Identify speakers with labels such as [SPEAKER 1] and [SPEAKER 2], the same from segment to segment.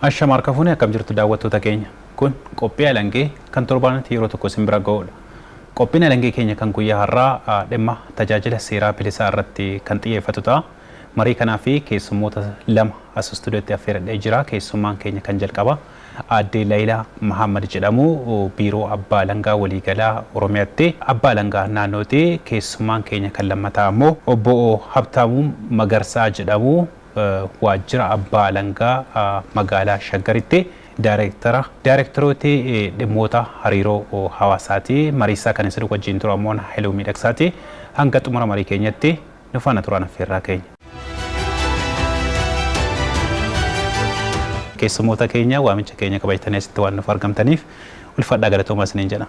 [SPEAKER 1] Ashamaar kafuun akkam jirtu daawwattoota keenya. Kun qophii alangee kan torbaanitti yeroo tokko isin bira ga'udha. Qophiin alangee keenya kan guyyaa har'aa dhimma tajaajila seeraa bilisaa irratti kan xiyyeeffatu ta'a. Marii kanaa fi keessummoota lama as istuudiyootti affeeradhee jira. Keessummaan keenya kan jalqaba Aadde Laayilaa Mahammad jedhamu biiroo Abbaa Alangaa Waliigalaa Oromiyaatti Abbaa Alangaa naannooti. Keessummaan keenya kan lammataa immoo Obbo Habtaamuu Magarsaa jedhamu waajjira Abbaa Alangaa magaalaa Shaggaritti Daayirektaroota dhimmoota hariiroo hawaasaati. Mariisaa kan isin wajjin ture ammoo Hailuu Miidhagsaati. Hanga xumura marii keenyatti nu faana turan affeerraa keenya. Keessummoota keenya waamicha keenya kabajatanii asitti waan nuuf argamtaniif ulfaadhaa galatoomaa isiniin jedha.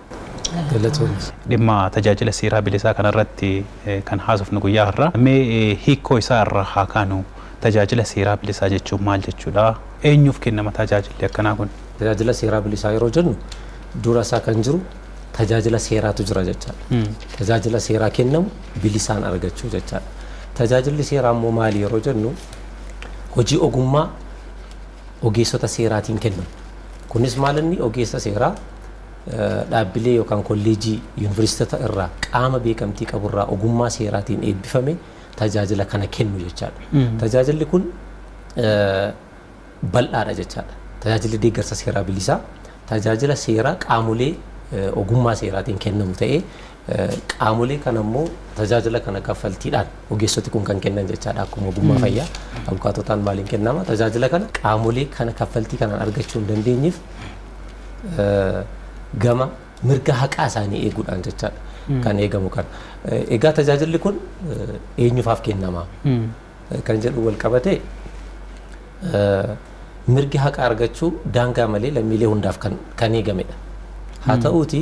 [SPEAKER 1] Dhimma tajaajila seeraa bilisaa kanarratti kan haasofnu guyyaa har'aa. Mee hiikoo isaa irraa haa kaanu. Tajaajila seeraa bilisaa jechuun maal jechuudha? Eenyuuf kennama tajaajilli akkanaa kun?
[SPEAKER 2] Tajaajila seeraa bilisaa yeroo jennu dura isaa kan jiru tajaajila seeraatu jira jechaadha. Tajaajila seeraa kennamu bilisaan argachuu jechaadha. Tajaajilli seeraa immoo maali yeroo jennu hojii ogummaa ogeessota seeraatiin kennamu. Kunis maal inni ogeessa seeraa dhaabbilee yookaan kolleejii yuunivarsiitota irraa qaama beekamtii qaburraa ogummaa seeraatiin eebbifame tajaajila kana kennu jechaadha. Tajaajilli kun bal'aadha jechaadha. Tajaajilli deeggarsa seeraa bilisaa tajaajila seeraa qaamolee ogummaa seeraatiin kennamu ta'ee qaamolee kana immoo tajaajila kana kaffaltiidhaan ogeessoti kun kan kennan jechaadha. Akkuma ogummaa fayyaa abukaatotaan maaliin kennama tajaajila kana qaamolee kana kaffaltii kanaan argachuu hin dandeenyeef gama mirga haqaa isaanii eeguudhaan jechaadha. Kan eegamu kan egaa tajaajilli kun eenyufaaf kennama kan jedhu wal qabate mirgi haqa argachuu daangaa malee lammiilee hundaaf kan eegamedha. Haa ta'uuti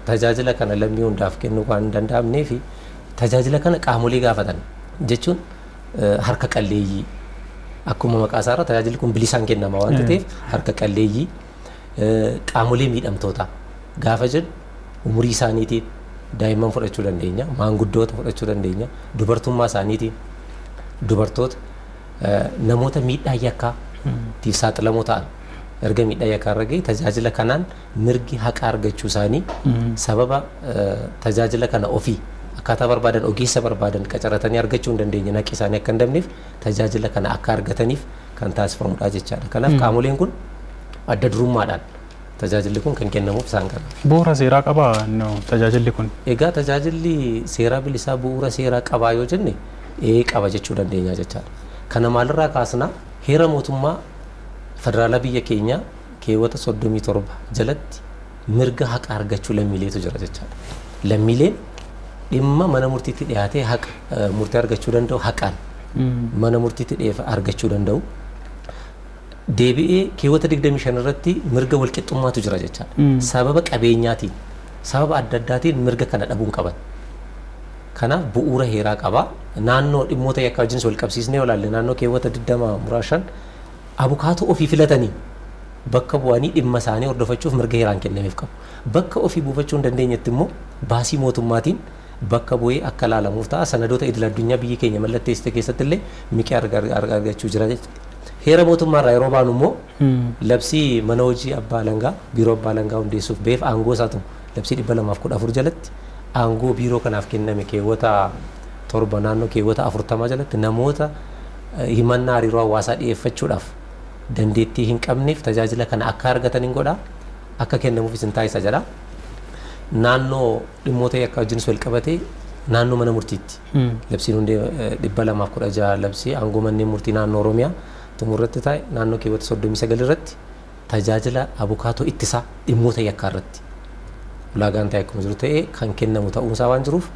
[SPEAKER 2] tajaajila kana lammii hundaaf kennuu waan hin danda'amneef tajaajila kana qaamolee gaafatan jechuun harka qalleeyyii akkuma maqaa isaarra tajaajilli kun bilisaan kennama waan ta'eef harka qalleeyyii qaamolee miidhamtoota gaafa jedhu umurii isaaniitiin daa'imman fudhachuu dandeenya, maanguddoota fudhachuu dandeenya, dubartummaa isaaniitiin dubartoota namoota miidhaa yakkaatiif saaxilamoo ta'an erga miidhaa yakkaa irra gahe tajaajila kanaan mirgi haqa argachuu isaanii sababa tajaajila kana ofii akkaataa barbaadan ogeessa barbaadan qacaratanii argachuu hin dandeenye naqi isaanii akka hin dabneef tajaajila kana akka argataniif kan taasifamudha jechaadha. Kanaaf qaamoleen kun adda durummaadhaan tajaajilli kun kan kennamuuf isaan kana.
[SPEAKER 1] Bu'uura seeraa qabaa tajaajilli kun?
[SPEAKER 2] Egaa tajaajilli seeraa bilisaa bu'uura seeraa qabaa yoo jenne qaba jechuu dandeenya jechaadha. Kana maalirraa kaasnaa heera mootummaa federaalaa biyya keenyaa keewwata 37 jalatti mirga haqa argachuu lammiileetu jira jechaadha. Lammiileen dhimma mana murtiitti dhiyaatee haqa murtii argachuu danda'u haqaan mana murtiitti argachuu danda'u. Deebi'ee keewwata 25 irratti mirga walqixxummaatu jira jechaadha. Sababa qabeenyaatiin sababa adda addaatiin mirga kana dhabuun qaban. Kanaaf bu'uura heeraa qaba. Naannoo dhimmoota yakkaa wajjin wal qabsiisnee olaalle naannoo keewwata 25 abukaatoo ofii filatanii bakka bu'anii dhimma isaanii hordofachuuf mirga heeraan kennameef qabu. Bakka ofii buufachuu hin dandeenyetti immoo baasii mootummaatiin bakka bu'ee akka ilaalamuuf ta'a. Sanadoota idil addunyaa biyyi keenya mallatteessite keessatti illee miqee argachuu jira jechuudha. Heera mootummaarraa yeroo baanu immoo labsii mana hojii Abbaa Alangaa biiroo Abbaa Alangaa hundeessuuf beef aangoo isaatu labsii 214 jalatti aangoo biiroo kanaaf kenname keewwata 7 naannoo keewwata 40 jalatti namoota himannaa hariiroo hawaasaa dhiyeeffachuudhaaf dandeettii hin qabneef tajaajila kana akka argatan hin godha akka kennamuufis hin taasisa jedha. Naannoo dhimmoota yakkaa wajjin wal qabatee naannoo mana murtiitti labsiin hundee 216 labsii aangoo manneen murtii naannoo Oromiyaa tumurratti taa'e naannoo keewwata 39 irratti tajaajila abukaatoo ittisaa dhimmoota yakkaa irratti ulaagaan ta'e akkuma jiru ta'ee kan kennamu ta'uunsaa waan jiruuf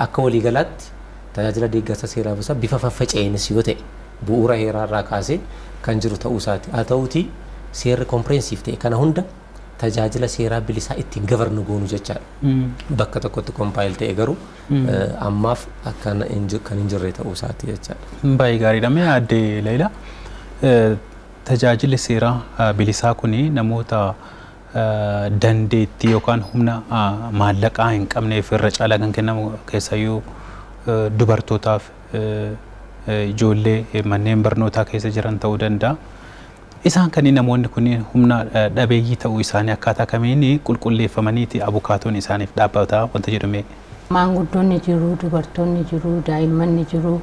[SPEAKER 2] akka waliigalaatti tajaajila deeggarsa seeraa bilisaa bifa faffaca'eenis yoo ta'e bu'uura heeraarraa kaasee kan jiru ta'uusaati. Haa ta'uutii seerri kompireensif ta'e kana hunda tajaajila seeraa bilisaa ittiin gavarnu goonu jechaadha. Bakka tokkotti kompaayil ta'e garuu ammaaf kan hin jirre ta'uusaati jechaadha.
[SPEAKER 1] Baay'ee gaariidha. Mee Aadde Laayilaa tajaajilli seeraa bilisaa kuni namoota dandeettii yookaan humna maallaqaa hin qabneef irra caalaa kan kennamu keessayyuu dubartootaaf ijoollee manneen barnootaa keessa jiran ta'uu danda'a. Isaan kan namoonni kunniin humna dhabeeyyii ta'uu isaanii akkaataa kamiin qulqulleeffamaniiti abukaatoon isaaniif dhaabbataa wanta jedhame.
[SPEAKER 3] Maanguddoonni jiru, dubartoonni jiru, daa'immanni jiru,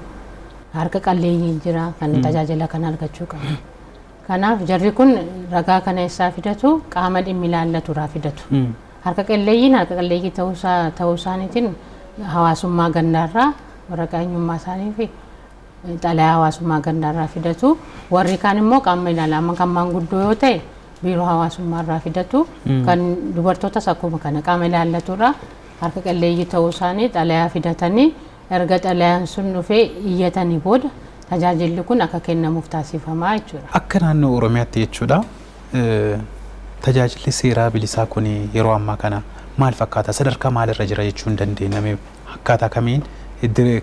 [SPEAKER 3] harka qalleeyyiin jira kan tajaajila kana argachuu qaban. Kanaaf jarri kun ragaa kana isaa fidatu qaama dhimmi ilaallatu irraa fidatu. Harka qalleeyyii ta'uu isaaniitiin hawaasummaa gandaarraa waraqaa eenyummaa isaanii fi xalayaa hawaasummaa gandaarraa fidatu. Warri kaan immoo qaama ilaalamaa kan maanguddoo yoo ta'e biiroo hawaasummaarraa fidatu. Kan dubartootas akkuma kana qaama ilaallaturraa harka qalleeyyii ta'uu isaanii xalayaa fidatanii erga xalayaan sun dhufee iyyatanii booda tajaajilli kun akka kennamuuf taasifamaa jechuudha.
[SPEAKER 1] Akka naannoo Oromiyaatti jechuudha. Tajaajilli seeraa bilisaa kun yeroo ammaa kana maal fakkaata? Sadarkaa maalirra jira jechuun dandeenyame akkaataa kamiin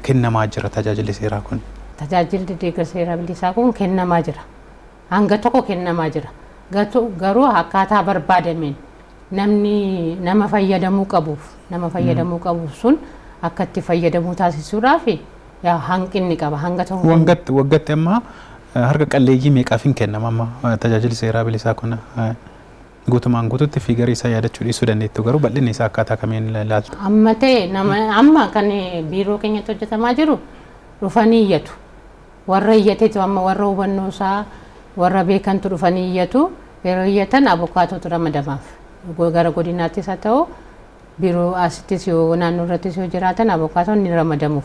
[SPEAKER 1] kennamaa jira tajaajilli seeraa kun?
[SPEAKER 3] Tajaajilli deeggarsa seeraa bilisaa kun kennamaa jira. Hanga tokko kennamaa jira. Garuu akkaataa barbaadameen nama fayyadamuu qabuuf sun akka itti fayyadamuu taasisuudhaaf hanqinni qaba. Hanga tokko
[SPEAKER 1] waggaatti amma harka qalleeyyii meeqaaf hin kennama amma tajaajilli seeraa bilisaa kun? Guutumaan guututti fiigarii isaa yaadachuu dhiisuu dandeettu garuu bal'inni isaa akkaataa kamiin ilaalta?
[SPEAKER 3] Amma ta'e amma kan biiroo keenyatti hojjetamaa jiru dhufanii iyyatu. Warra iyyateetu amma warra hubannoo isaa warra beekantu dhufanii iyyatu. Yeroo iyyatan abukaatotu ramadamaaf. Gara godinaattis haa ta'u biiroo asittis yoo naannoo irrattis yoo jiraatan abukaatoon ni ramadamuuf.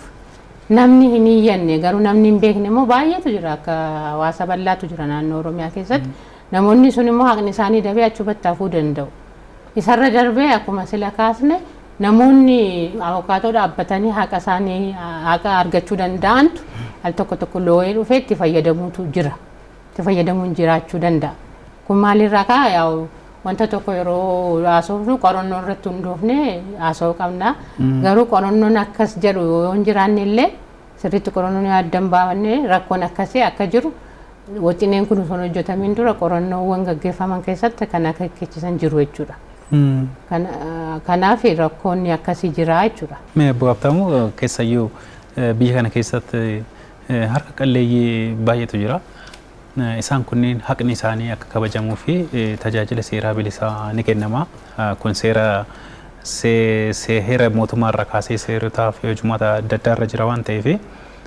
[SPEAKER 3] Namni hin iyyanne garuu namni hin beekne immoo baay'eetu jira. Akka hawaasa bal'aatu jira naannoo Oromiyaa keessatti. Namoonni sun immoo haqni isaanii dabee achumatti hafuu danda'u. Isarra darbee akkuma sila kaasne namoonni abukaatoo dhaabbatanii haqa isaanii haqa argachuu danda'antu al tokko looyee dhufee itti fayyadamuutu jira. Itti fayyadamuun jiraachuu danda'a. Kun maalirraa kaa yaa'u wanta tokko yeroo haasofnu qorannoo irratti hundoofne haasa'uu qabna. Garuu qorannoon akkas jedhu yoo hin jiraanne illee sirriitti qorannoon addan baafanne rakkoon akkasii akka jiru Wajjineen kun osoo hojjetamiin dura qorannoowwan gaggeeffaman keessatti kan akka kechisan jiru jechuudha. Kanaaf rakkoonni akkasii jira jechuudha.
[SPEAKER 1] Mee Obbo Habtaamuu keessayyuu biyya kana keessatti harka qalleeyyii baay'eetu jira. Isaan kunniin haqni isaanii akka kabajamuu fi tajaajila seeraa bilisaa ni kennama. Kun seera mootummaarraa kaasee seerotaa fi hojimaata adda addaa irra jira waan ta'eef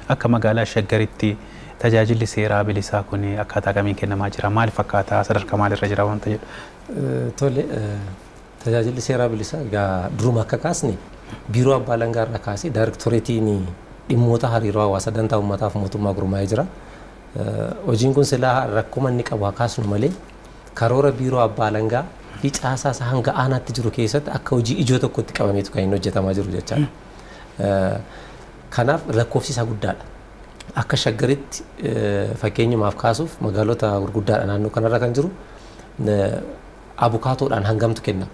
[SPEAKER 1] akka magaalaa Shaggaritti tajaajilli seeraa bilisaa kun akkaataa kamiin kennamaa jira? Maal fakkaata? Sadarkaa maalirra jira waan ta'eef?
[SPEAKER 2] Tole tajaajilli seeraa bilisaa egaa duruma akka kaasne biiroo abbaa alangaa irraa kaasee daayirektoreetiin dhimmoota hariiroo hawaasaa dantaa uummataaf mootummaa gurmaa'ee jira. Hojiin kun silaa rakkuma inni qabu kaasnu malee karoora biiroo abbaa alangaa fi caasaa isaa hanga aanaatti jiru keessatti akka hojii ijoo tokkotti qabameetu kan inni hojjetamaa jiru jechaadha. Kanaaf lakkoofsi isaa guddaadha. Akka Shaggaritti fakkeenyumaaf kaasuuf magaalota gurguddaadha naannoo kanarra kan jiru abukaatoodhaan hangamtu kennama.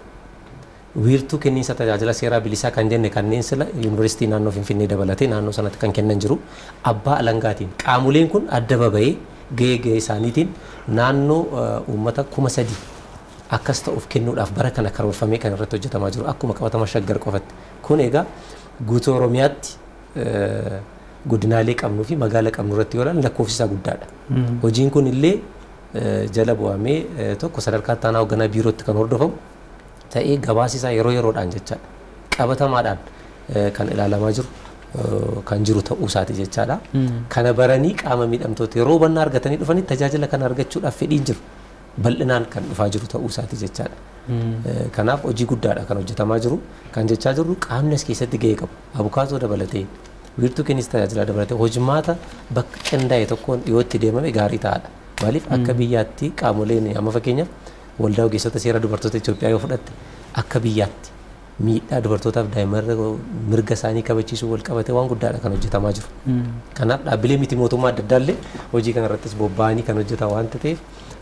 [SPEAKER 2] Wiirtuu kenniinsa tajaajila seeraa bilisaa kan jenne kanneen sila yuunivarsiitii naannoo Finfinnee dabalatee naannoo sanatti kan kennan jiru abbaa alangaatiin qaamoleen kun adda baba'ee gahee isaaniitiin naannoo uummata 3,000 akkas ta'uuf kennuudhaaf bara kana karoorfamee kan irratti hojjetamaa jiru akkuma qabatama Shaggar qofatti. Kun egaa guutuu Oromiyaatti godinaalee qabnuu fi magaala qabnu irratti yoo ilaalle lakkoofsi isaa guddaadha. Hojiin kun illee jala bu'amee tokko sadarkaa itti aanaa hoogganaa biirootti kan hordofamu ta'ee gabaasisaa yeroo yeroodhaan jechaadha. Qabatamaadhaan kan ilaalamaa jiru kan jiru ta'uu isaati jechaadha. Kana baranii qaama miidhamtoota yeroo hubannaa argatanii dhufanii tajaajila kana argachuudhaaf fedhiin jiru bal'inaan kan dhufaa jiru ta'uu isaati jechaadha. Kanaaf hojii guddaadha kan hojjetamaa jiru. Kan jechaa jirru qaamni as keessatti gahee qabu. Abukaatoo dabalatee wiirtuu kenniinsa tajaajilaa dabalatee hojimaata bakka qindaa'e tokkoon dhiyootti deemame gaarii ta'adha. Maaliif akka biyyaatti qaamoleen amma fakkeenyaaf waldaa ogeessota seera dubartoota Itoophiyaa yoo fudhatte akka biyyaatti miidhaa dubartootaaf daa'imman mirga isaanii kabachiisuu wal qabate waan guddaadha kan hojjetamaa jiru. Kanaaf dhaabbilee miti mootummaa adda addaallee hojii kanarrattis bobba'anii kan hojjetan waan ta'eef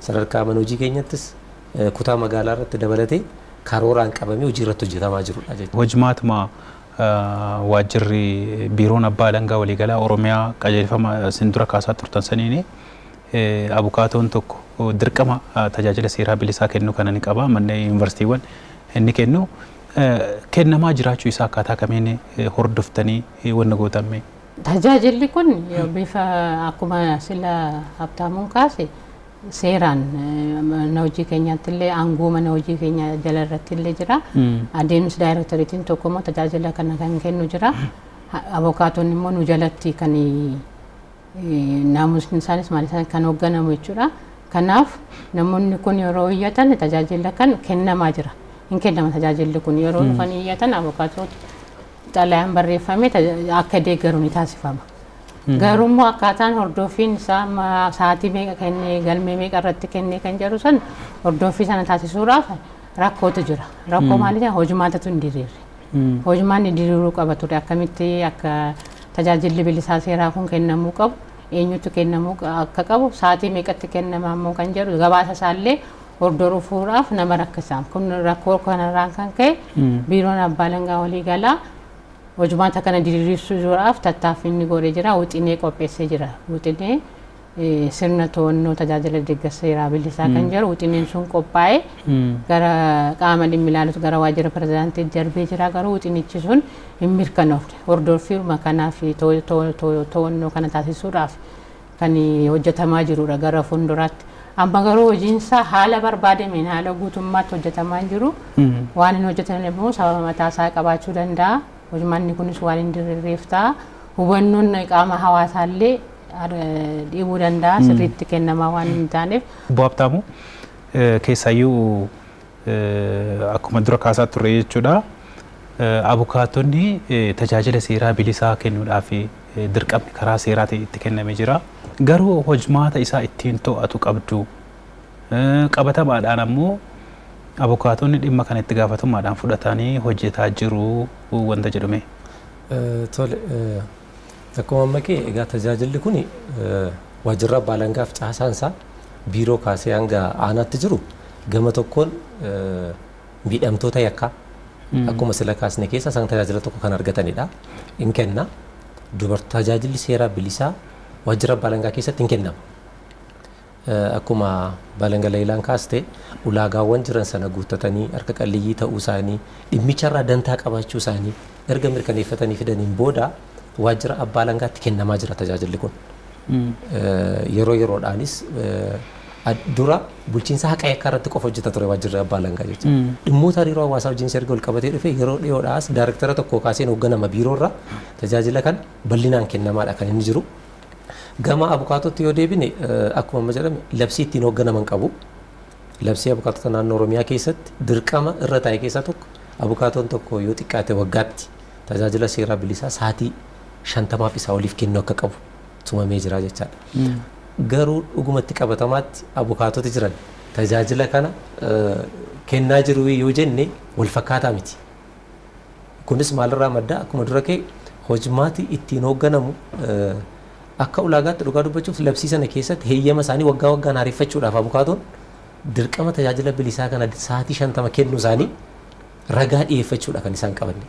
[SPEAKER 2] sadarkaa mana hojii keenyattis kutaa magaalaa irratti dabalatee karooraan qabamee hojii irratti hojjetamaa jirudha jechuudha.
[SPEAKER 1] Hojimaatuma waajjirri biiroon abbaa alangaa waliigalaa Oromiyaa qajeelfama isin dura kaasaa turtan saniini abukaatoon tokko dirqama tajaajila seeraa bilisaa kennu kana ni qaba. Manneen yuunivarsiitiiwwan inni kennu kennamaa jiraachuu isaa akkaataa kamiin hordoftanii wanna gootamme?
[SPEAKER 3] Tajaajilli kun bifa akkuma sila Habtaamuun kaase seeraan mana hojii keenyaatti illee aangoo mana hojii keenya jala irratti illee jira. Adeemsi daayireektoriitiin tokko immoo tajaajila kana kan kennu jira. Abukaatonni immoo nu jalatti kan naamusni isaanis maal isaan kan hoogganamu jechuudha. Kanaaf namoonni kun yeroo iyyatan tajaajila kan kennamaa jira. Hin kennama tajaajilli kun yeroo dhufan iyyatan abukaatota xalayaan barreeffame akka deeggaru ni taasifama. Garuu immoo akkaataan hordoffiin isaa sa'aatii meeqa kennee galmee meeqa irratti kennee kan jedhu san hordoffii sana taasisuudhaaf rakkootu jira. Rakkoo maaliidha? Hojimaatatu hin diriirre. Hojimaan diriiruu qaba ture akkamitti akka tajaajilli bilisaa seeraa kun kennamuu qabu eenyutu kennamuu akka qabu sa'aatii meeqatti kennama ammoo kan jedhu gabaasa isaallee hordofuudhaaf nama rakkisaam. Kun rakkoo kanarraan kan ka'e biiroon abbaa alangaa walii galaa hojimaata kana diriirsuudhaaf tattaaffii inni godhee jira. Wixinee qopheessee jira. Wixinee sirna to'annoo tajaajila deeggarsa seeraa bilisaa kan jedhu wixineen sun qophaa'ee gara qaama dhimmi ilaalutu gara waajjira pirezidaantii darbee jira. Garuu wixinichi sun hin mirkanoofne. Hordoffiidhuma kanaaf to'annoo kana taasisuudhaaf kan hojjetamaa jirudha gara fuulduraatti. Amma garuu hojiinsaa haala barbaadameen haala guutummaatti hojjetamaa jiru. Waan hin hojjetamne immoo sababa mataasaa qabaachuu danda'a. Hojimaanni kunis waan hin diriirreef ta'a. Hubannoon qaama hawaasaallee dhiibuu danda'a. Sirriitti kennamaa waan hin taaneef.
[SPEAKER 1] Obbo Habtaamuu keessayyuu akkuma dura kaasaa turre jechuudha. Abukaatonni tajaajila seeraa bilisaa kennuudhaaf dirqamni karaa seeraatiin itti kennamee jira. Garuu hojimaata isaa ittiin to'atu qabdu. Qabatamaadhaan ammoo abukaatonni dhimma kana itti gaafatamummaadhaan fudhatanii hojjetaa jiru wanta jedhume.
[SPEAKER 2] Tole akkuma amma kee egaa tajaajilli kun waajjira abbaa alangaaf caasaan isaa biiroo kaasee hanga aanaatti jiru gama tokkoon miidhamtoota yakkaa akkuma sila kaasne keessa isaan tajaajila tokko kan argatanidha. In kenna tajaajilli seeraa bilisaa waajjira abbaa alangaa keessatti hin kennama. Akkuma balanga leelaan kaaste ulaagaawwan jiran sana guuttatanii harka qalleeyyii ta'uu isaanii dhimmicharraa dantaa qabaachuu isaanii erga mirkaneeffatanii fidaniin booda waajjira abbaa alangaatti kennamaa jira tajaajilli kun. Yeroo yeroodhaanis dura bulchiinsa haqa yakkaa irratti qofa hojjeta ture waajjirri abbaa alangaa jechuudha. Dhimmoota hariiroo hawaasaa wajjin erga ol qabatee dhufe yeroo dhiyoodhaas daayireektara tokko kaaseen hoogganama biiroorra tajaajila kan bal'inaan kennamaadha kan inni jiru. Gama abukaatootti yoo deebine akkuma amma jedhame labsii ittiin hoogganaman qabu. Labsii abukaatota naannoo Oromiyaa keessatti dirqama irra taa'e keessaa tokko abukaatoon tokko yoo xiqqaate waggaatti tajaajila seeraa bilisaa sa'aatii 50 isaa oliif kennuu akka qabu tumamee jira jechaadha. Garuu dhugumatti qabatamaatti abukaatoti jiran tajaajila kana kennaa jiru yoo jenne wal fakkaataa miti. Kunis maalirraa madda akkuma dura kee hojimaati ittiin hoogganamu akka ulaagaatti dhugaa dubbachuuf labsii sana keessatti heeyyama isaanii waggaa waggaan haareffachuudhaaf abukaatoon dirqama tajaajila bilisaa kana sa'aatii 50 kennuu isaanii ragaa dhiyeeffachuudha kan isaan qabanne.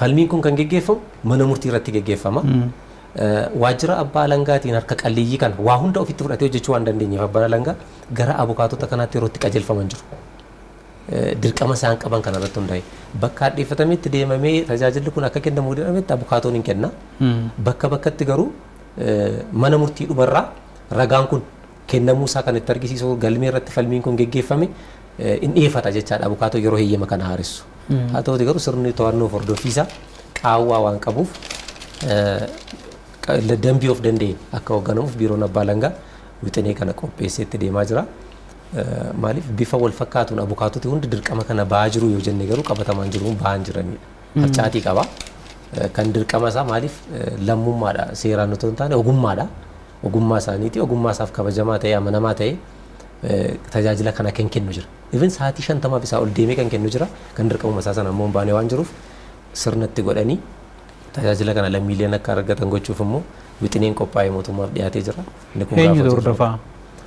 [SPEAKER 2] Falmiin kun kan geggeeffamu mana murtii irratti geggeeffama. Waajjira abbaa alangaatiin harka qalleeyyii kana waa hunda ofitti fudhatee hojjechuu waan dandeenyeef abbaan alangaa gara abukaatota kanaatti yeroo itti qajeelfaman jiru. Dirqama isaan qaban kana irratti hundaa'e bakka hadheeffatametti deemamee tajaajilli kun akka kennamu jedhametti abukaatoon hin kenna. Bakka bakkatti garuu mana murtii dhumarraa ragaan kun kennamuu isaa kan itti argisiisu galmee irratti falmiin kun geggeeffame in dhiyeeffata jechaadha abukaatoo yeroo heeyyama kana haaressu. Haa ta'uti garuu sirni to'annoo hordoffiisaa qaawwaa waan qabuuf dambii of danda'een akka hoogganamuuf biiroon abbaa alangaa wixinee kana qopheessee itti deemaa jira. Maaliif bifa wal fakkaatuun abukaatoti hundi dirqama kana ba'aa jiru yoo jenne garuu qabatamaan jiruun ba'aa jiranidha. Harcaatii qaba. Kan dirqama isaa maaliif lammummaadha seeraan otoo hin taane ogummaadha. Ogummaa isaaniiti ogummaa isaaf kabajamaa ta'e amanamaa ta'e tajaajila kana kan kennu jira. Even sa'aatii 50 isaa ol deemee kan kennu jira. Kan dirqamuma isaa sana ammoo hin baane waan jiruuf sirnatti godhanii tajaajila kana lammiileen akka argatan gochuuf immoo wixineen qophaa'ee mootummaaf dhiyaatee jira.
[SPEAKER 1] Eenyutu hordofaa?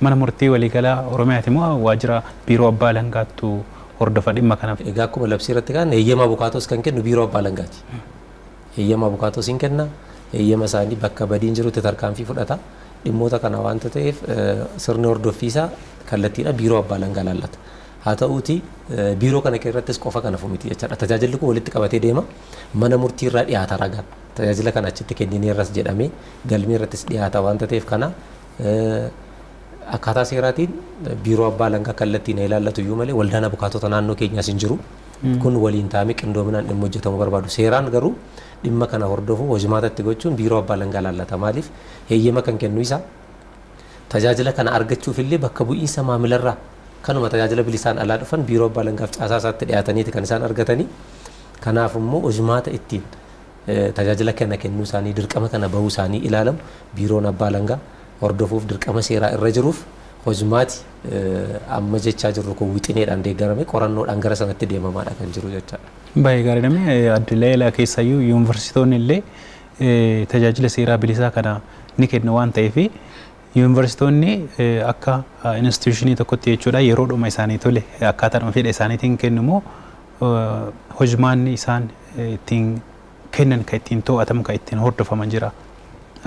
[SPEAKER 1] Mana murtii waliigalaa Oromiyaati moo waajjira biiroo abbaa alangaattu hordofa dhimma kanaaf?
[SPEAKER 2] Egaa akkuma labsii irratti kaan heeyyama abukaatos kan kennu biiroo abbaa alangaati. Heeyyama abukaatos hin kenna. Heeyyama isaanii bakka badiin jirutti tarkaanfii fudhata. Dhimmoota kana waanta ta'eef sirni hordoffiisaa kallattiidha biiroo abbaa alangaa laallata. Haa ta'uuti biiroo kana irrattis qofa kana fumiti jechaadha. Tajaajilli kun walitti qabatee deema. Mana murtii irraa dhiyaata ragaan. Tajaajila kana achitti kennineerras jedhamee galmee irrattis dhiyaata waanta ta'eef kana akkaataa seeraatiin biiroo abbaa alangaa kallattiin ilaallatu iyyuu malee waldaan abukaatota naannoo keenyaas hin jiru. Kun waliin taa'amee qindoominaan dhimma hojjetamuu barbaadu. Seeraan garuu dhimma kana hordofu hojimaatatti gochuun biiroo abbaa alangaa laallata. Maaliif heeyyama kan kennu isaa tajaajila kana argachuuf illee bakka bu'iinsa maamilarraa kanuma tajaajila bilisaan alaa dhufan biiroo abbaa alangaaf caasaa isaatti dhiyaataniiti kan isaan argatanii. Kanaaf immoo hojimaata ittiin tajaajila kana kennuu isaanii dirqama kana bahuu isaanii ilaalamu biiroon abbaa alangaa hordofuuf dirqama seeraa irra jiruuf hojimaati amma jechaa jirru kun wixineedhaan deeggarame qorannoodhaan gara sanatti deemamaadha kan jiru jechaadha.
[SPEAKER 1] Baay'ee gaarii namni Addileela keessayyuu yuunivarsiitonni illee tajaajila seeraa bilisaa kana ni kennu waan ta'eef yuunivarsiitonni akka instituushinii tokkotti jechuudha yeroodhuma isaanii tole akkaataadhuma fedha isaaniitiin kennumoo hojimaanni isaan ittiin kennan kan ittiin to'atamu kan ittiin hordofaman jira.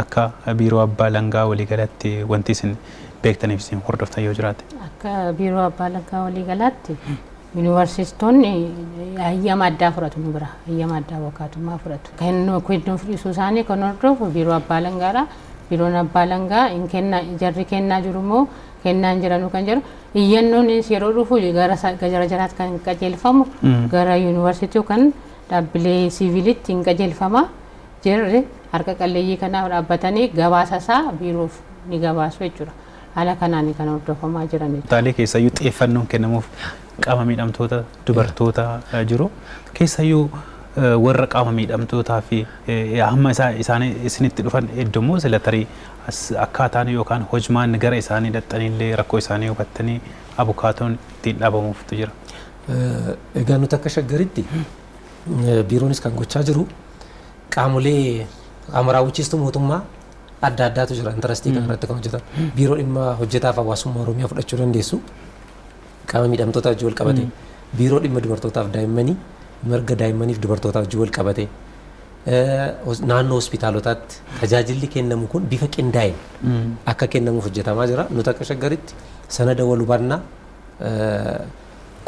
[SPEAKER 1] Akka biiroo abbaa alangaa waliigalatti wanti isin beektaniif isin hordoftan yoo jiraate. Akka
[SPEAKER 3] biiroo abbaa alangaa waliigalaatti yuunivarsiitonni hayyama addaa fudhatu nu bira hayyama addaa abukaatummaa fudhatu. Kennuuf dhiisuu isaanii kan hordofu biiroo abbaa alangaadha. Biiroon abbaa alangaa hin kenna jarri kennaa jiru moo kennaan jiranu kan jedhu iyyannoonis yeroo dhufu gara jaraatti kan qajeelfamu gara yuunivarsiitii kan dhaabbilee siviilitti hin qajeelfama. Jarri harka qalleeyyii kanaaf dhaabbatanii gabaasa isaa biiroof ni gabaasu jechuudha. Haala kanaan kan hordofamaa jiran.
[SPEAKER 1] Kutaalee keessayyuu xiyyeeffannoon kennamuuf qaama miidhamtoota dubartoota jiru. Keessayyuu warra qaama miidhamtootaa fi hamma isaanii isinitti dhufan heddummoo sila tarii akkaataan yookaan hojimaan gara isaanii dhaxxaniillee rakkoo isaanii hubattanii abukaatoon ittiin dhaabamuuftu jira.
[SPEAKER 2] Egaa nuti akka shaggaritti biiroonis kan gochaa jiru qaamolee qaama raawwachiistuu mootummaa adda addaatu jira intarastii kana irratti kan hojjetan. Biiroo dhimma hojjetaaf hawaasummaa Oromiyaa fudhachuu dandeessu qaama miidhamtoota wajjin wal qabate. Biiroo dhimma dubartootaaf daa'immanii mirga daa'immaniif dubartootaaf wajjin wal qabate. Naannoo hospitaalotaatti tajaajilli kennamu kun bifa qindaa'een akka kennamuuf hojjetamaa jira. Nuti akka shaggaritti sanada wal hubannaa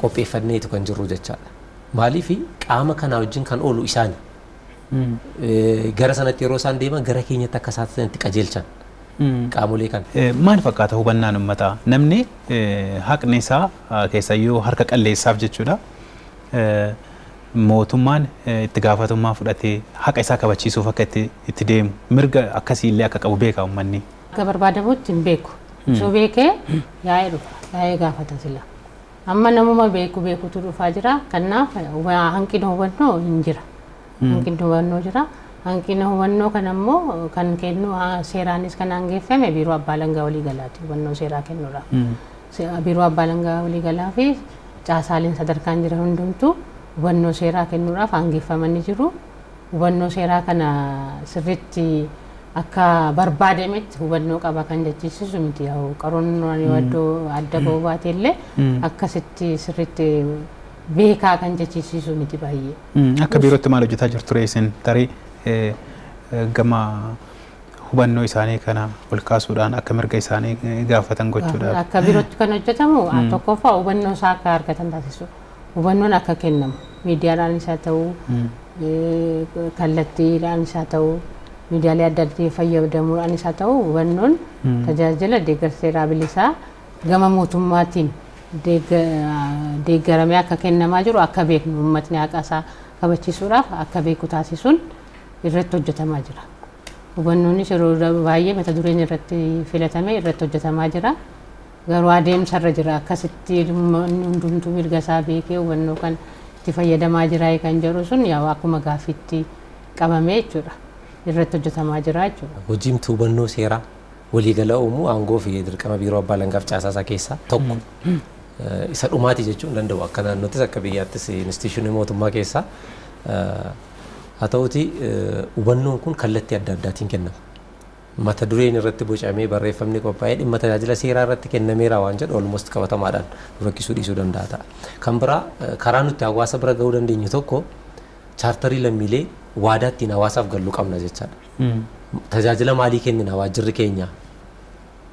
[SPEAKER 2] qopheeffanneetu kan jirru jechaadha. Maaliif qaama kanaa wajjin kan oolu isaani. Gara sanatti yeroo isaan deeman gara keenyatti akka isaatti qajeelchan qaamolee kan.
[SPEAKER 1] Maal fakkaata hubannaan uummataa? Namni haqni isaa keessayyuu harka qalleessaaf jechuudha. Mootummaan itti gaafatamummaa fudhatee haqa isaa kabachiisuuf akka itti deemu mirga akkasiillee akka qabu beeka uummanni.
[SPEAKER 3] Akka barbaadamutti hin beeku. Osoo beekee yaa'ee dhufa. Yaa'ee gaafata sila. Amma namuma beekutu dhufaa jira. Kanaaf hanqina hubannoo hin jira. Hanqinni hubannoo jira. Hanqina hubannoo kan ammoo kan kennu seeraanis kan hangeeffame biiroo abbaa alangaa waliigalaati hubannoo seeraa kennuudha. Biiroo abbaa alangaa waliigalaa fi caasaaleen sadarkaan jiran hundumtuu hubannoo seeraa kennuudhaaf hangeeffamanii jiru. Hubannoo seeraa kana sirriitti akka barbaadametti hubannoo qaba kan jechiisisu miti. Qaroon yoo adda ba'uu baate illee akkasitti sirriitti beekaa kan jechiisisu miti baay'ee.
[SPEAKER 1] Akka biirootti maal hojjetaa jirtu isin tarii gama hubannoo isaanii kana ol kaasuudhaan akka mirga isaanii gaafatan gochuudhaaf.
[SPEAKER 3] Akka biirootti kan hojjetamu tokkoffaa hubannoo isaa akka argatan taasisu. Hubannoon akka kennamu miidiyaadhaan isaa ta'uu kallattiidhaan isaa ta'uu miidiyaalee adda addaa fayyadamuudhaan isaa ta'uu hubannoon tajaajila deeggarsa seeraa bilisaa gama mootummaatiin deeggaramee akka kennamaa jiru akka beeknu uummatni haqa isaa kabachiisuudhaaf akka beeku taasisuun irratti hojjetamaa jira. Hubannoonis yeroo baay'ee mata dureen irratti filatamee irratti hojjetamaa jira. Garuu adeemsarra jira akkasitti hundumtuu mirga isaa beekee hubannoo kan itti fayyadamaa jira kan jedhu sun akkuma gaaffiitti qabamee jechuudha. Irratti hojjetamaa jira jechuudha.
[SPEAKER 2] Hojiimtuu hubannoo seeraa waliigala uumuu aangoo fi dirqama biiroo abbaa alangaaf caasaa keessaa tokko. Isa dhumaati jechuun danda'u akka naannoottis akka biyyaattis instituushinii mootummaa keessaa haa ta'uti hubannoon kun kallattii adda addaatiin kennama. Mata dureen irratti bocamee barreeffamni qophaa'ee dhimma tajaajila seeraa irratti kennameera waan jedhu almost qabatamaadhaan rakkisuu dhiisuu danda'a ta'a. Kan biraa karaa nuti hawaasa bira gahuu dandeenyu tokko chaartarii lammiilee waadaa ittiin hawaasaaf galuu qabna jechaadha. Tajaajila maalii kennina waajjirri keenya?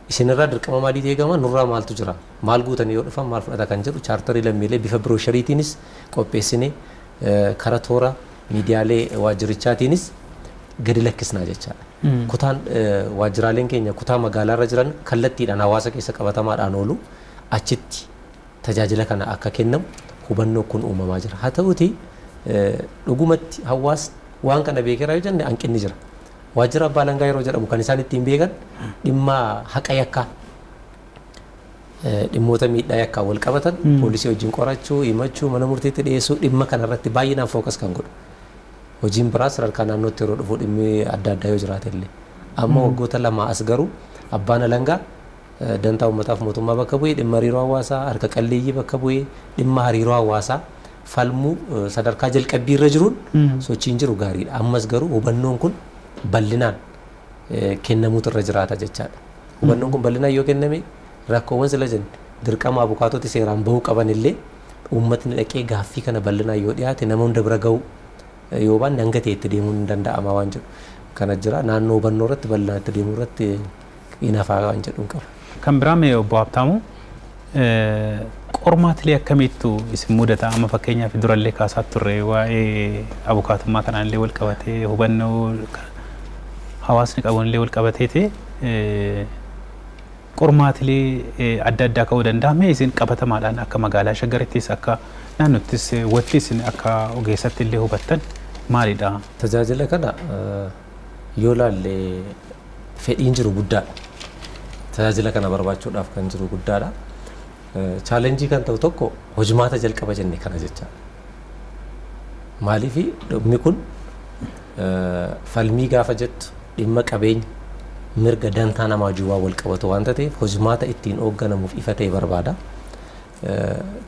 [SPEAKER 2] Isinirraa dirqama maalii eegama? Nurraa maaltu jira? Maal guutanii yoo dhufan maal fudhata kan jedhu chaartarii lammiilee bifa birooshariitiinis qopheessinee karaa toora miidiyaalee waajjirichaatiinis gadi lakkisnaa jechaadha. Kutaan waajjiraaleen keenya kutaa magaalaarra jiran kallattiidhaan hawaasa keessa qabatamaadhaan oolu achitti tajaajila kana akka kennamu hubannoo kun uumamaa jira. Haa ta'uuti dhugumatti hawaasni waan kana beekeraa yoo jenne hanqinni jira. Waajjira abbaa alangaa yeroo jedhamu kan isaan ittiin beekan dhimma haqa yakkaa dhimmoota miidhaa yakkaa wal qabatan poolisii wajjin qorachuu, himachuu, mana murtiitti dhiyeessuu dhimma kanarratti baay'inaan fookas kan godhu. Hojiin biraas sadarkaa naannootti yeroo dhufu dhimmi adda addaa yoo jiraate illee. Amma waggoota lama as garuu abbaan alangaa dantaa uummataaf mootummaa bakka bu'ee dhimma hariiroo hawaasaa harka qalleeyyii bakka bu'ee dhimma hariiroo hawaasaa falmuu sadarkaa jalqabbii irra jiruun sochiin jiru gaariidha. Ammas garuu hubannoon kun bal'inaan kennamuutu irra jiraata jechaadha. Hubannoon kun bal'inaan yoo kenname rakkoowwan sila jennu dirqama abukaatoti seeraan bahuu qaban illee uummatni dhaqee gaaffii kana bal'inaan yoo dhiyaate nama hunda bira ga'uu yoo baanne hanga ta'e itti deemuun ni danda'ama waan jedhu kana jira. Naannoo hubannoo irratti bal'inaan itti deemuu irratti inafaa waan jedhuun qaba.
[SPEAKER 1] Kan biraa mee obbo Habtaamuu qormaatilee akkamiittu isin mudata amma fakkeenyaaf durallee kaasaa turre waa'ee abukaatummaa kanaallee wal qabatee hubannoo hawaasni qabuunillee wal qabateeti qormaatilee adda addaa ka'uu danda'a. Mee isin qabatamaadhaan akka magaalaa Shaggarittis akka naannottis wanti isin akka ogeessatti illee hubattan maalidha?
[SPEAKER 2] Tajaajila kana yoo laalle fedhiin jiru guddaadha. Tajaajila kana barbaachuudhaaf kan jiru guddaadha. Chaalenjii kan ta'u tokko hojimaata jalqaba jenne kana jecha. Maaliif dhimmi kun falmii gaafa jettu dhimma qabeenya mirga dantaa namaa juwaa wal qabatu waan ta'eef hojimaata ittiin hoogganamuuf ifa ta'e barbaada.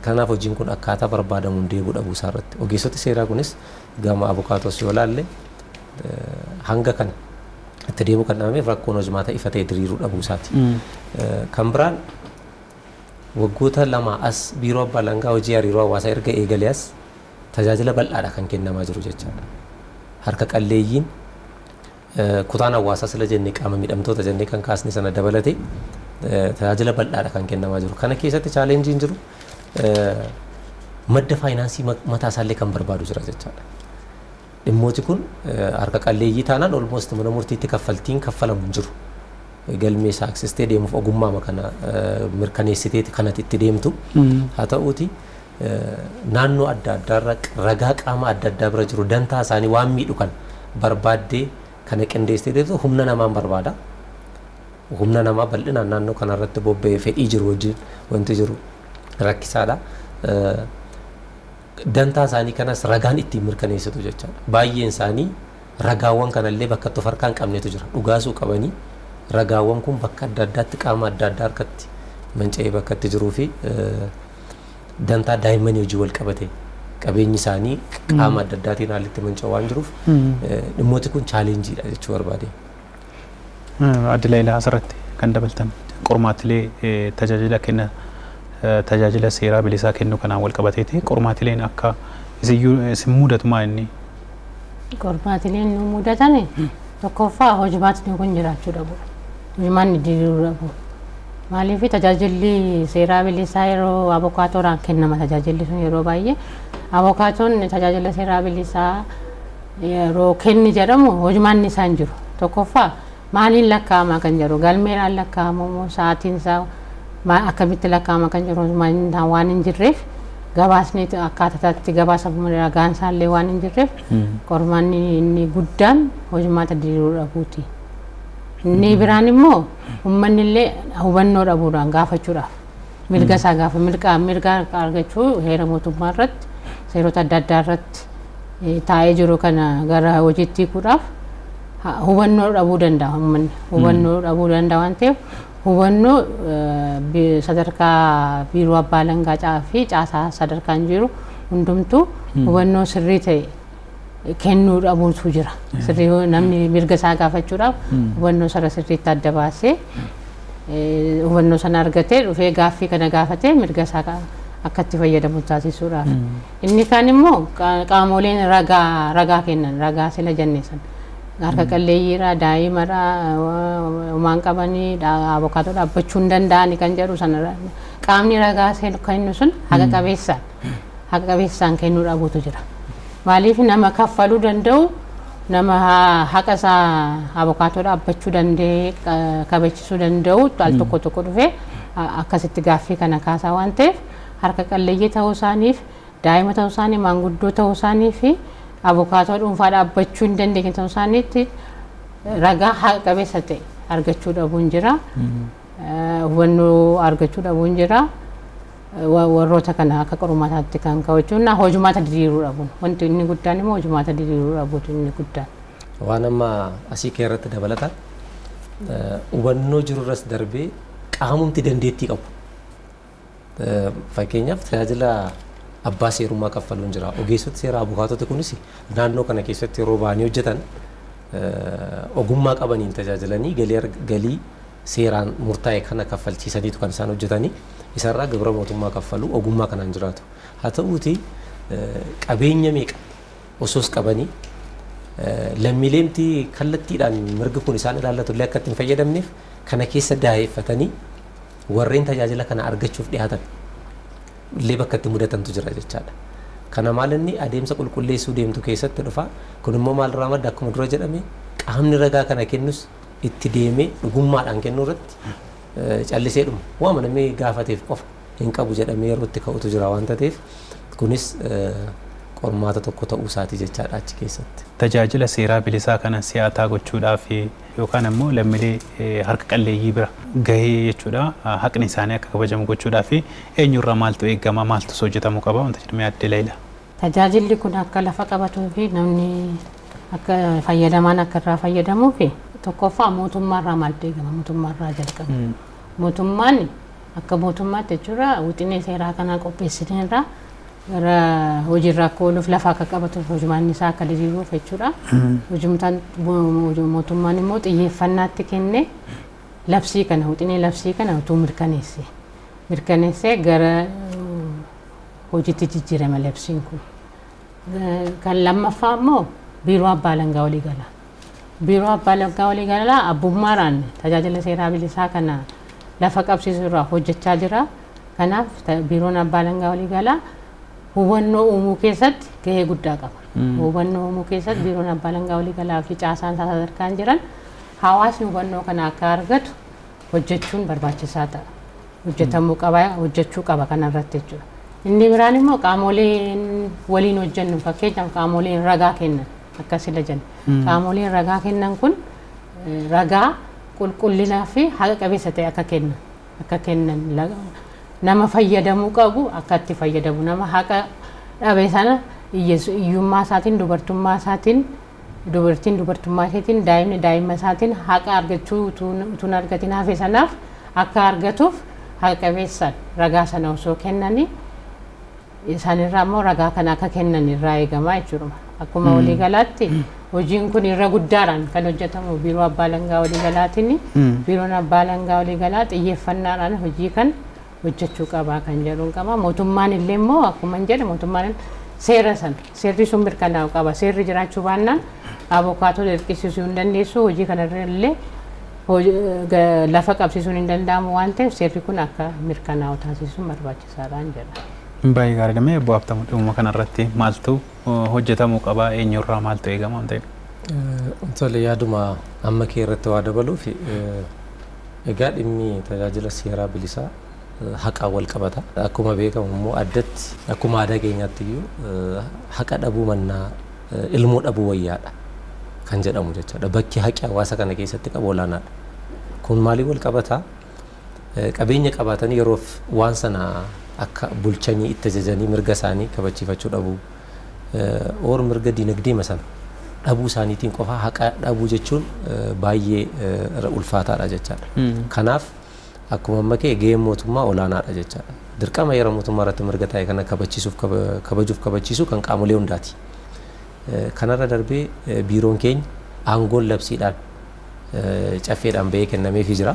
[SPEAKER 2] Kanaaf hojiin kun akkaataa barbaadamuun deebuu dhabuu isaa irratti ogeessoti seeraa kunis gama abukaatos yoo laalle hanga kana itti deemuu kan dhabameef rakkoon hojimaata ifa ta'e diriiruu dhabuu isaati. Kan biraan waggoota lama as biiroo abbaa alangaa hojii hariiroo hawaasaa erga eegalee as tajaajila bal'aadha kan kennamaa jiru jechaadha. Harka qalleeyyiin kutaan hawaasaa sila jennee qaama miidhamtoota jennee kan kaasne sana dabalatee tajaajila bal'aadha kan kennamaa jiru. Kana keessatti chaalenjiin jiru madda faayinaansii mataa isaallee kan barbaadu jira jechaadha. Dhimmooti kun harka qalleeyyii taanaan olmoost mana murtiitti kaffaltiin kaffalamu hin jiru. Galmee isaa aksistee deemuuf ogummaa kana mirkaneessiteeti kanatti itti deemtu. Haa ta'uuti naannoo adda addaarra ragaa qaama adda addaa bira jiru dantaa isaanii waan miidhu kan barbaaddee kana qindeessitee deemtu humna namaan barbaada. Humna namaa bal'inaan naannoo kanarratti bobba'ee fedhii jiru wajjin wanti jiru rakkisaadha. Dantaa isaanii kanas ragaan ittiin mirkaneessitu jechaadha. Baay'een isaanii ragaawwan kanallee bakka itti of harkaa hin qabnetu jira. Dhugaasuu qabanii ragaawwan kun bakka adda addaatti qaama adda addaa harkatti manca'ee bakka itti jiruu fi dantaa daa'immanii hojii wal qabate qabeenyi isaanii qaama adda addaatiin haalitti manca'u waan jiruuf dhimmooti kun chaalenjiidha jechuu barbaade.
[SPEAKER 1] Adde Leelaa asirratti kan dabaltan qormaatilee tajaajila seeraa bilisaa kennu kanaan wal qabateeti qormaatileen akka isin mudatumaa inni?
[SPEAKER 3] Qormaatileen nu mudatan tokkoffaa hojimaatni kun jiraachuu dhabu. Hojimaanni diriiruu dhabu. Maaliif tajaajilli seeraa bilisaa yeroo abukaatoodhaan kennama tajaajilli sun yeroo baay'ee abukaatoon tajaajila seeraa bilisaa yeroo kenni jedhamu hojimaanni isaan jiru. Tokkoffaa maaliin lakkaa'ama kan jedhu galmeedhaan lakkaa'amu sa'aatiin isaa akkamitti lakkaa'ama kan jedhu waan hin jirreef gabaasni akkaataatti gabaasa ragaan isaallee waan hin jirreef qormaanni inni guddaan hojimaata diriiruu dhabuuti. Inni biraan immoo uummanni illee hubannoo dhabuudhaan gaafachuudhaaf mirga isaa gaafa mirga argachuu heera mootummaa irratti seerota adda addaa irratti taa'ee jiru kana gara hojiitti hiikuudhaaf hubannoo dhabuu danda'a uummanni. Hubannoo dhabuu danda'a waan ta'eef hubannoo sadarkaa biiroo abbaa alangaa fi caasaa sadarkaan jiru hundumtuu hubannoo sirrii ta'e kennuu dhabuutu jira. Sirrii namni mirga isaa gaafachuudhaaf hubannoo sana sirriitti adda baasee hubannoo sana argatee dhufee gaaffii kana gaafatee mirga isaa akka itti fayyadamu taasisuudhaaf. Inni kaan immoo qaamoleen ragaa kennan ragaa sila jenneessan. Harka qalleeyyiidha daa'imadha waan qabanii abukaatoo dhaabbachuu hin danda'ani kan jedhu sana qaamni ragaa kennu sun haqa qabeessaan kennuu dhabuutu jira. Maaliif nama kaffaluu danda'u nama haqa isaa abukaatoo dhaabbachuu danda'e kabachiisuu danda'u al tokko tokko dhufee akkasitti gaaffii kana kaasaa waan ta'eef harka qalleeyyii ta'uu isaaniif daa'ima ta'uu isaanii maanguddoo ta'uu isaanii fi abukaatoo dhuunfaa dhaabbachuu hin dandeenye ta'uu isaaniitti ragaa haqa qabeessa ta'e argachuu dhabuun jira. Hubannoo argachuu dhabuun jira. Warroota kana akka qormaataatti kan kaawwachuun hojumaata diriiruu dhabuun wanti inni guddaan immoo hojumaata diriiruu dhabuutu inni guddaan.
[SPEAKER 2] Waan amma asii keessatti dabalataan hubannoo jirurras darbee qaamumti dandeettii qabu. Fakkeenyaaf tajaajila abbaa seerummaa kaffaluun jira. Ogeessota seeraa abukaatota kunis naannoo kana keessatti yeroo ba'anii hojjetan ogummaa qabaniin tajaajilanii galii seeraan murtaa'e kana kaffalchiisaniitu kan isaan hojjetanii isarraa gibira mootummaa kaffalu ogummaa kanaan jiraatu. Haa ta'uuti qabeenya meeqa osoos qabanii lammiileemti kallattiidhaan mirga kun isaan ilaallatu illee akka ittiin fayyadamneef kana keessa daa'effatanii warreen tajaajila kana argachuuf dhiyaatan illee bakka itti mudatantu jira jechaadha. Kana maal inni adeemsa qulqulleessuu deemtu keessatti dhufa. Kun immoo maalirraa madda akkuma dura jedhame qaamni ragaa kana kennus itti deemee dhugummaadhaan kennuu irratti callisee dhuma. Waama namni gaafateef qofa hin qabu jedhamee yeroo itti ka'utu jira waan ta'eef kunis qormaata tokko ta'uu isaati jechaadha achi keessatti.
[SPEAKER 1] Tajaajila seeraa bilisaa kana si'ataa gochuudhaaf yookaan immoo lammiilee harka qalleeyyii bira gahee jechuudha haqni isaanii akka kabajamu gochuudhaaf eenyurraa maaltu eegama maaltu hojjetamuu qaba wanta jedhamee adde Leela.
[SPEAKER 3] Tajaajilli kun akka lafa qabatuu fi namni akka fayyadamaan akka irraa fayyadamuu fi tokkoffaa mootummaarraa maaltu eegama mootummaarraa jalqaba. Mootummaan akka mootummaatti jechuudha wixinee seeraa kanaa qopheessineerra gara hojiirra akka ooluuf lafa akka qabatuuf hojumaan isaa akka diriiruuf jechuudha. Mootummaan immoo xiyyeeffannaatti kennee labsii kana wixinee labsii kana utuu mirkaneessee gara hojiitti jijjiirama labsiin kun. Kan lammaffaa immoo biiroo abbaa alangaa waliigalaa. Biiroo abbaa alangaa waliigalaa abbummaadhaan tajaajila seeraa bilisaa kana lafa qabsiisuu irraa hojjechaa jira. Kanaaf biiroon abbaa alangaa waliigalaa hubannoo uumuu keessatti gahee guddaa qaba. Hubannoo uumuu keessatti biiroon abbaa alangaa waliigalaa fi caasaan isaa sadarkaan jiran hawaasni hubannoo kana akka argatu hojjechuun barbaachisaa ta'a. Hojjetamuu qaba hojjechuu qaba kanarratti jechuudha. Inni biraan immoo qaamoleen waliin hojjennu fakkeenyaaf qaamoleen ragaa kennan akkasila jenna. Qaamoleen ragaa kennan kun ragaa qulqullinaa fi haqa qabeessa ta'e akka kennan nama fayyadamuu qabu akka itti fayyadamu nama haqa dhabe sana iyyummaa isaatiin dubartummaa isaatiin dubartiin dubartummaa isaatiin daa'imni daa'imma isaatiin haqa argachuu utuun argatiin hafe sanaaf akka argatuuf haqa qabeessaan ragaa sana osoo kennanii isaanirraa immoo ragaa kana akka kennan irraa eegama jechuudha. Akkuma waliigalaatti hojiin kun irra guddaadhaan kan hojjetamu biiroo abbaa alangaa waliigalaatiin biiroon abbaa alangaa waliigalaa xiyyeeffannaadhaan hojii kan hojjechuu qaba kan jedhuun qaba. Mootummaan illee immoo akkuma jedhe mootummaan seerri sun mirkanaa'u qaba. Seerri jiraachuu baannaan abukaatoo dirqisiisuu hin dandeessu hojii kanarra illee lafa qabsiisuun hin danda'amu waan ta'eef seerri kun akka mirkanaa'u taasisuun barbaachisaadha jedha.
[SPEAKER 1] Baay'ee gaariidha. Eebbo Habtamu dhimma kanarratti maaltu hojjetamuu qaba eenyurraa maaltu eegama waan ta'eef.
[SPEAKER 2] Tole yaaduma amma kee irratti waa dabaluuf egaa dhimmi tajaajila seeraa bilisaa haqa wal qabata. Akkuma beekamu immoo addatti akkuma aadaa keenyaatti iyyuu haqa dhabuu mannaa ilmoo dhabuu wayyaadha kan jedhamu jechaadha. Bakki haqi hawaasa kana keessatti qabu olaanaadha. Kun maalii wal qabata? Qabeenya qabaatanii yeroof waan sana akka bulchanii itti ajajanii mirga isaanii kabachiifachuu dhabuu oor mirga dinagdee sana dhabuu isaaniitiin qofa haqa dhabuu jechuun baay'ee ulfaataadha jechaadha. Kanaaf akkuma amma kee gaheen mootummaa olaanaadha jechaadha. Dirqama yeroo mootummaa irratti mirga taa'e kana kabachiisuu kan qaamolee hundaati. Kanarra darbee biiroon keenya aangoon labsiidhaan caffeedhaan bahee kennameefii jira.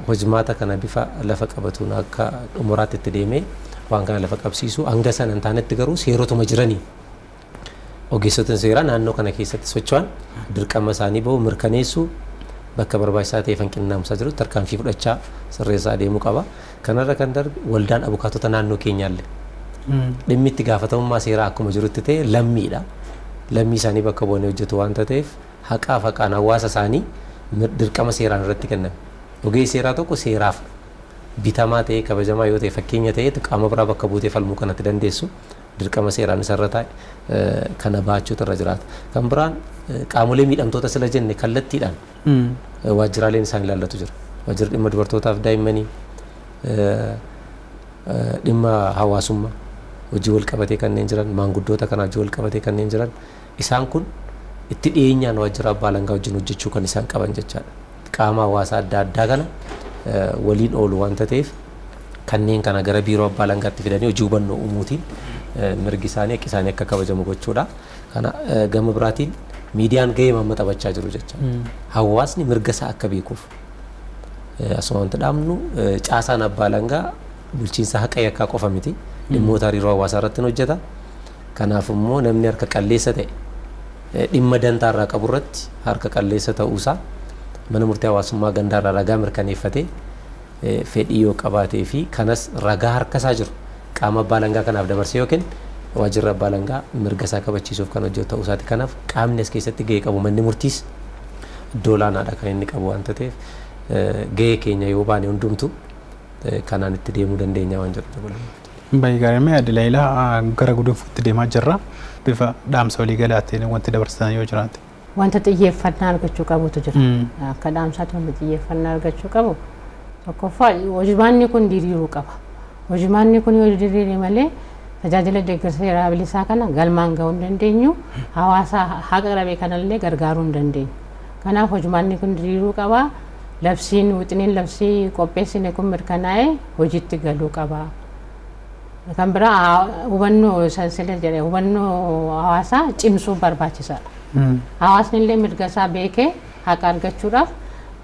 [SPEAKER 2] Hojimaata kana bifa lafa qabatuun akka umuraatti itti deemee waan kana lafa qabsiisu hanga sana hin taanetti garuu seerotuma jiranii ogeessota seeraa naannoo kana keessatti socho'an dirqama isaanii bahu mirkaneessuu bakka barbaachisaa ta'e hanqinnaamsaa jiru tarkaanfii fudhachaa sirreessaa deemuu qaba. Kanarra kan darbe waldaan abukaatota naannoo keenyaallee dhimmi itti gaafatamummaa seeraa akkuma jirutti ta'e lammiidha. lammii isaanii bakka bu'anii hojjetu waan ta'eef haqaaf haqaan hawaasa isaanii dirqama seeraan irratti kenname. Ogeessi seeraa tokko seeraaf bitamaa ta'ee kabajamaa yoo ta'e fakkeenya ta'ee qaama biraa bakka buutee falmuu kanatti dandeessu dirqama seeraan isarra taa'e kana baachuutu irra jiraata. Kan biraan qaamolee miidhamtoota sila jenne kallattiidhaan waajjiraaleen isaan ilaallatu jira. Waajjira dhimma dubartootaaf daa'immanii dhimma hawaasummaa hojii wal qabatee kanneen jiran maanguddoota kanaa hojii wal qabatee kanneen jiran isaan kun itti dhiyeenyaan waajjira abbaa alangaa wajjin hojjechuu kan isaan qaban jechaadha. Qaama hawaasaa adda addaa kana waliin oolu waan ta'eef kanneen kana gara biiroo abbaa alangaatti fidanii hojii hubannoo uumuutiin mirgi isaanii akka isaanii akka kabajamu gochuudha. Kana gama biraatiin miidiyaan gahee mamma taphachaa jiru jechaadha. Hawaasni mirga isaa akka beekuuf asuma wanti dhaabnu caasaan abbaa alangaa bulchiinsa haqa yakkaa qofa miti dhimmoota hariiroo hawaasaa irratti hojjeta. Kanaaf immoo namni harka qalleessa ta'e dhimma dantaa irraa qabu irratti harka qalleessa ta'uusaa mana murtii hawaasummaa gandaa irraa ragaa mirkaneeffatee fedhii yoo qabaatee fi kanas ragaa harka isaa jiru qaama abbaa alangaa kanaaf dabarsee yookiin waajjirri abbaa alangaa mirga isaa kabachiisuuf kan hojjetu ta'uusaati. Kanaaf qaamni as keessatti gahee qabu manni murtiis iddoo olaanaadha kan inni qabu waan ta'eef gahee keenya yoo baane hundumtu kanaan itti deemuu dandeenya waan jedhu dabalama.
[SPEAKER 1] Baay'ee gaarii adda Laayilaa gara guduunfuutti deemaa jirra. Bifa dhaamsa walii galaatiin wanti dabarsan yoo jiraate.
[SPEAKER 3] Wanta xiyyeeffannaa argachuu qabutu jira. Akka dhaamsaatti wanta xiyyeeffannaa argachuu qabu tokkoffaa hojimaanni kun diriiruu qaba. Hojimaanni kun yoo diriire malee tajaajila deeggarsa seeraa bilisaa kana galmaan gahuu hin dandeenyu hawaasa haqa qabe kanallee gargaaruu hin dandeenyu. Kanaaf hojimaanni kun diriiruu qaba. Labsiin wixineen labsii qopheessine kun mirkanaa'ee hojiitti galuu qaba. Kan biraa hubannoo sansila jedhee hubannoo hawaasaa cimsuu barbaachisaadha. Hawaasni illee mirga isaa beekee haqa argachuudhaaf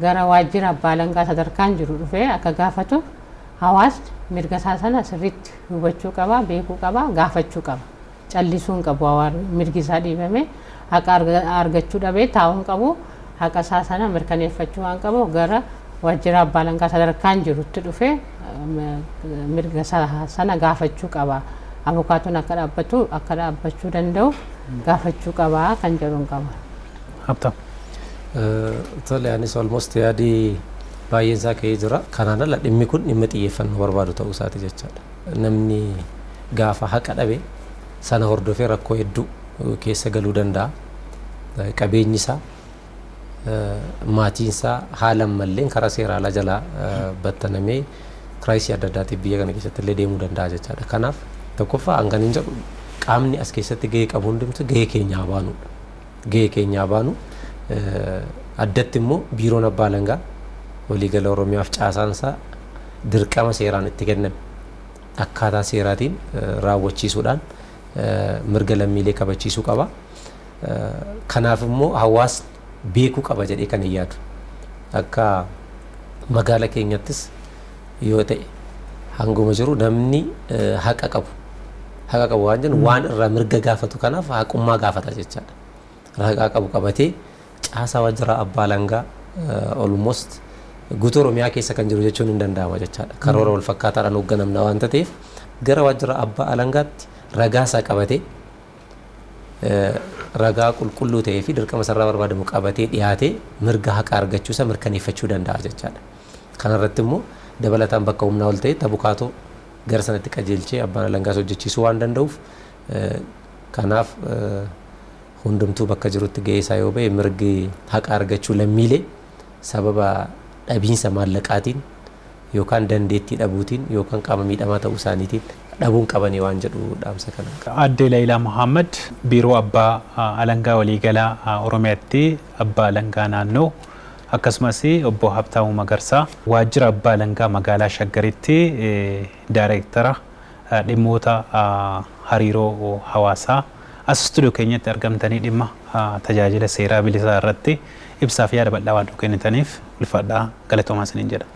[SPEAKER 3] gara waajjira abbaa alangaa sadarkaan jiru dhufee akka gaafatu hawaasni mirga isaa sana sirriitti hubachuu qaba, beekuu qaba, gaafachuu qaba. Callisuu hin qabu mirgi isaa dhiibame haqa argachuu dhabee taa'uu hin qabu. Haqa isaa sana mirkaneeffachuu waan qabu gara waajjira abbaa alangaa sadarkaan jirutti dhufee mirga sana gaafachuu qaba. Abukaatoon akka dhaabbachuu danda'u gaafachuu qaba kan jedhuun qaba.
[SPEAKER 1] Habta.
[SPEAKER 2] Tole anis almost yaadii baay'een isaa ka'ee jira. Kanaan ala dhimmi kun dhimma xiyyeeffannoo barbaadu ta'uu isaati jechaadha. Namni gaafa haqa dhabe sana hordofee rakkoo hedduu keessa galuu danda'a. Qabeenyi isaa maatiin isaa haala ammallee karaa seeraa ala jalaa battanamee kiraayisii adda addaatiif biyya kana keessatti illee deemuu danda'a jechaadha. Kanaaf tokkoffaa hangan hin jedhu qaamni as keessatti gahee qabu hundumtu gahee keenyaa baanudha. Gahee keenyaa baanu addatti immoo biiroon abbaa alangaa waliigala Oromiyaaf caasaansaa dirqama seeraan itti kenname akkaataa seeraatiin raawwachiisuudhaan mirga lammiilee kabachiisuu qaba. Kanaaf immoo hawaasni beekuu qaba jedhee kan yaadu akka magaala keenyattis yoo ta'e hanguma jiru namni haqa qabu waan jennu waan irraa mirga gaafatu kanaaf haqummaa gaafata jechaadha. Haqa qabu qabatee caasaa waajjira abbaa alangaa almost guutuu Oromiyaa keessa kan jiru jechuun hin danda'ama jechaadha. Karoora wal fakkaataadhaan hoogganamna waan ta'eef gara waajjira abbaa alangaatti ragaa isaa qabatee ragaa qulqulluu ta'ee fi dirqama sarara barbaadamu qabatee dhiyaatee mirga haqa argachuusa mirkaneeffachuu danda'a jechaadha. Kanarratti immoo dabalataan bakka humnaa ol ta'e abukaatoo gara sanatti qajeelchee abbaan alangaas hojjechiisuu waan danda'uuf kanaaf hundumtuu bakka jirutti gahee isaa yoo ba'e mirgi haqa argachuu lammiilee sababa dhabiinsa maallaqaatiin yookaan dandeettii dhabuutiin yookaan qaama miidhamaa ta'uu isaaniitiin dhabuun qabanii waan jedhu dhaamsa kana.
[SPEAKER 1] Aadde Laayilaa Muhammad biiroo abbaa alangaa waliigalaa Oromiyaatti abbaa alangaa naannoo akkasumas obbo Habtaamuu Magarsaa waajjira abbaa alangaa magaalaa Shaggaritti daayireektara dhimmoota hariiroo hawaasaa as istuudiyoo keenyatti argamtanii dhimma tajaajila seeraa bilisaa irratti ibsaa fi yaada bal'aa waan kennitaniif ulfaadhaa galatoomaa isiniin jedha.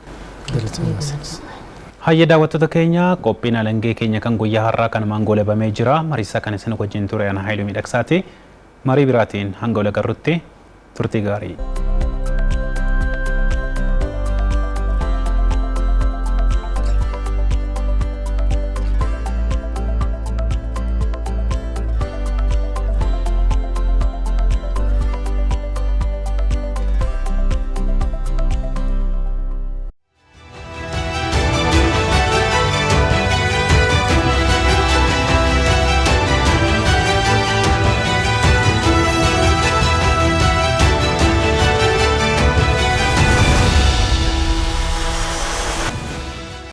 [SPEAKER 1] Hayya daawwattoota keenya qophiin alangee keenya kan guyyaa har'aa kanumaan goolabamee jira. Mariisaa kan isin wajjin ture ana Haayiluu Miidhagsaati. Marii biraatiin hanga wal agarrutti turtii gaarii.